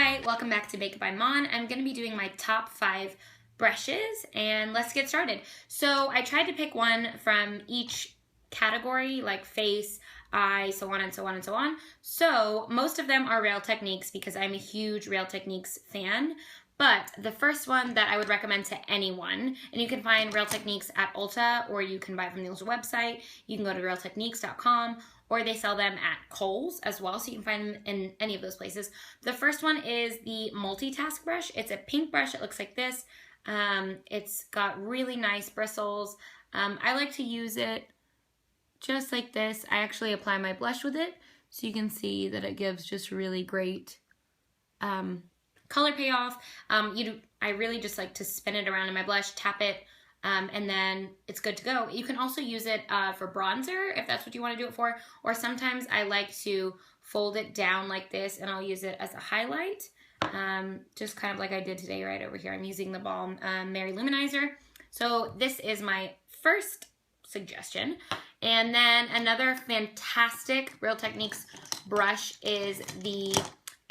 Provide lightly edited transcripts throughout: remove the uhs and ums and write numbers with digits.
Hi, welcome back to Makeup by Mon. I'm going to be doing my top 5 brushes and let's get started. So I tried to pick one from each category like face, eye, so on and so on and so on. So most of them are Real Techniques because I'm a huge Real Techniques fan. But the first one that I would recommend to anyone, and you can find Real Techniques at Ulta or you can buy from the Ulta website. You can go to realtechniques.com or they sell them at Kohl's as well, so you can find them in any of those places. The first one is the Multitask Brush. It's a pink brush. It looks like this. It's got really nice bristles. I like to use it just like this. I actually apply my blush with it, so you can see that it gives just really great color payoff. I really just like to spin it around in my blush, tap it, and then it's good to go. You can also use it for bronzer if that's what you want to do it for, or sometimes I like to fold it down like this and I'll use it as a highlight, just kind of like I did today right over here. I'm using the Balm Mary Luminizer. So this is my first suggestion. And then another fantastic Real Techniques brush is the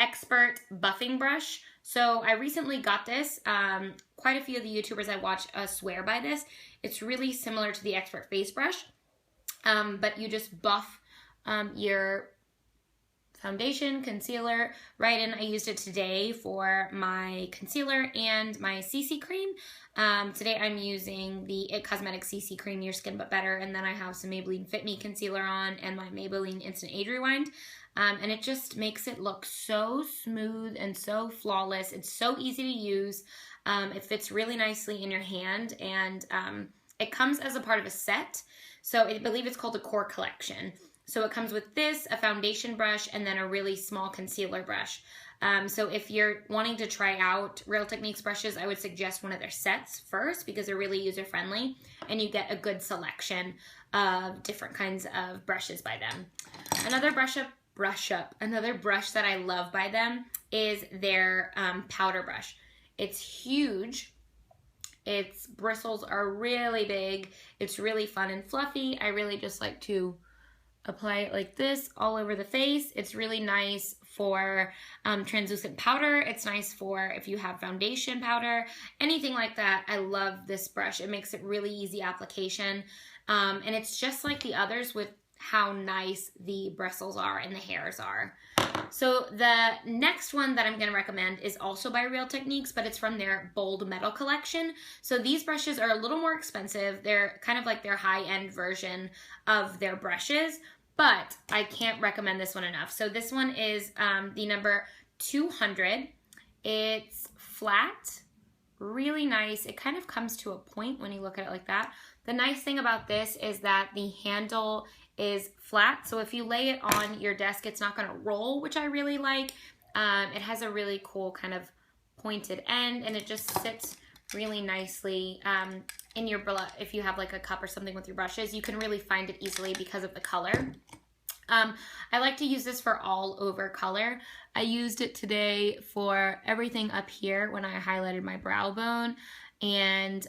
Expert Buffing Brush. So I recently got this. Quite a few of the YouTubers I watch swear by this. It's really similar to the Expert Face Brush, but you just buff your foundation, concealer right in. I used it today for my concealer and my CC cream. Today I'm using the It Cosmetics CC cream, Your Skin But Better, and then I have some Maybelline Fit Me concealer on and my Maybelline Instant Age Rewind. And it just makes it look so smooth and so flawless. It's so easy to use. It fits really nicely in your hand, and it comes as a part of a set. So I believe it's called the Core Collection. So it comes with this, a foundation brush, and then a really small concealer brush. So if you're wanting to try out Real Techniques brushes, I would suggest one of their sets first because they're really user-friendly and you get a good selection of different kinds of brushes by them. Another brush that I love by them is their powder brush. It's huge. Its bristles are really big. It's really fun and fluffy. I really just like to apply it like this all over the face. It's really nice for translucent powder. It's nice for if you have foundation powder, anything like that. I love this brush. It makes it really easy application. And it's just like the others with how nice the bristles are and the hairs are. So the next one that I'm going to recommend is also by Real Techniques, but it's from their Bold Metal collection. So these brushes are a little more expensive. They're kind of like their high-end version of their brushes, but I can't recommend this one enough. So this one is the number 200. It's flat, really nice. It kind of comes to a point when you look at it like that. The nice thing about this is that the handle is flat, so if you lay it on your desk, it's not going to roll, which I really like. It has a really cool kind of pointed end, and it just sits really nicely in your if you have like a cup or something with your brushes. You can really find it easily because of the color. I like to use this for all over color. I used it today for everything up here when I highlighted my brow bone. And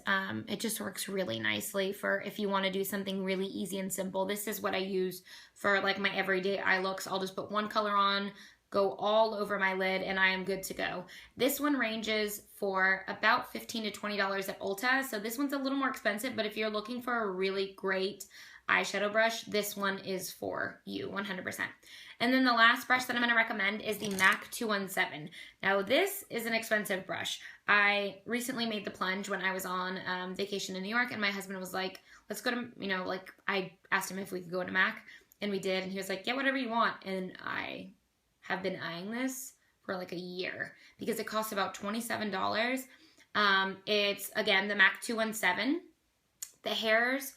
it just works really nicely for if you want to do something really easy and simple. This is what I use for like my everyday eye looks. I'll just put one color on, go all over my lid, and I am good to go. This one ranges for about $15 to $20 at Ulta. So this one's a little more expensive, but if you're looking for a really great eyeshadow brush, this one is for you 100%. And then the last brush that I'm going to recommend is the MAC 217. Now this is an expensive brush. I recently made the plunge when I was on vacation in New York, and my husband was like, let's go to, I asked him if we could go to MAC, and we did, and he was like, yeah, whatever you want. And I have been eyeing this for like a year because it costs about $27. It's, again, the MAC 217. The hairs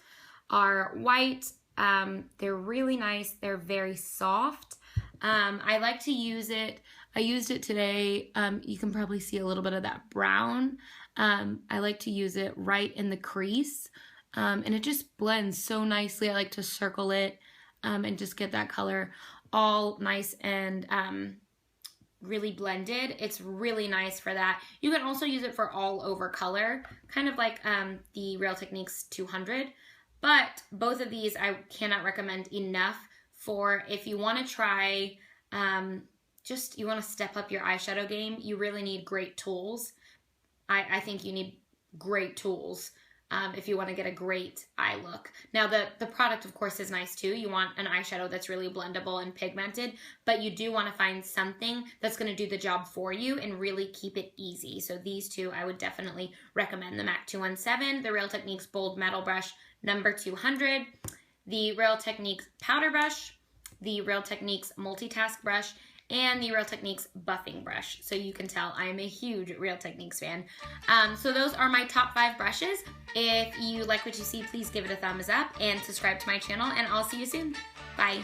are white. They're really nice. They're very soft. I like to use it. I used it today. You can probably see a little bit of that brown. I like to use it right in the crease. And it just blends so nicely. I like to circle it and just get that color all nice and really blended. It's really nice for that. You can also use it for all over color, kind of like the Real Techniques 200. But both of these I cannot recommend enough for if you want to try you want to step up your eyeshadow game, you really need great tools. I think you need great tools if you want to get a great eye look. Now, the product, of course, is nice too. You want an eyeshadow that's really blendable and pigmented, but you do want to find something that's going to do the job for you and really keep it easy. So these two, I would definitely recommend. The MAC 217, the Real Techniques Bold Metal Brush number 200, the Real Techniques Powder Brush, the Real Techniques Multitask Brush, and the Real Techniques Buffing Brush. So you can tell I am a huge Real Techniques fan. So those are my top 5 brushes. If you like what you see, please give it a thumbs up and subscribe to my channel, and I'll see you soon. Bye.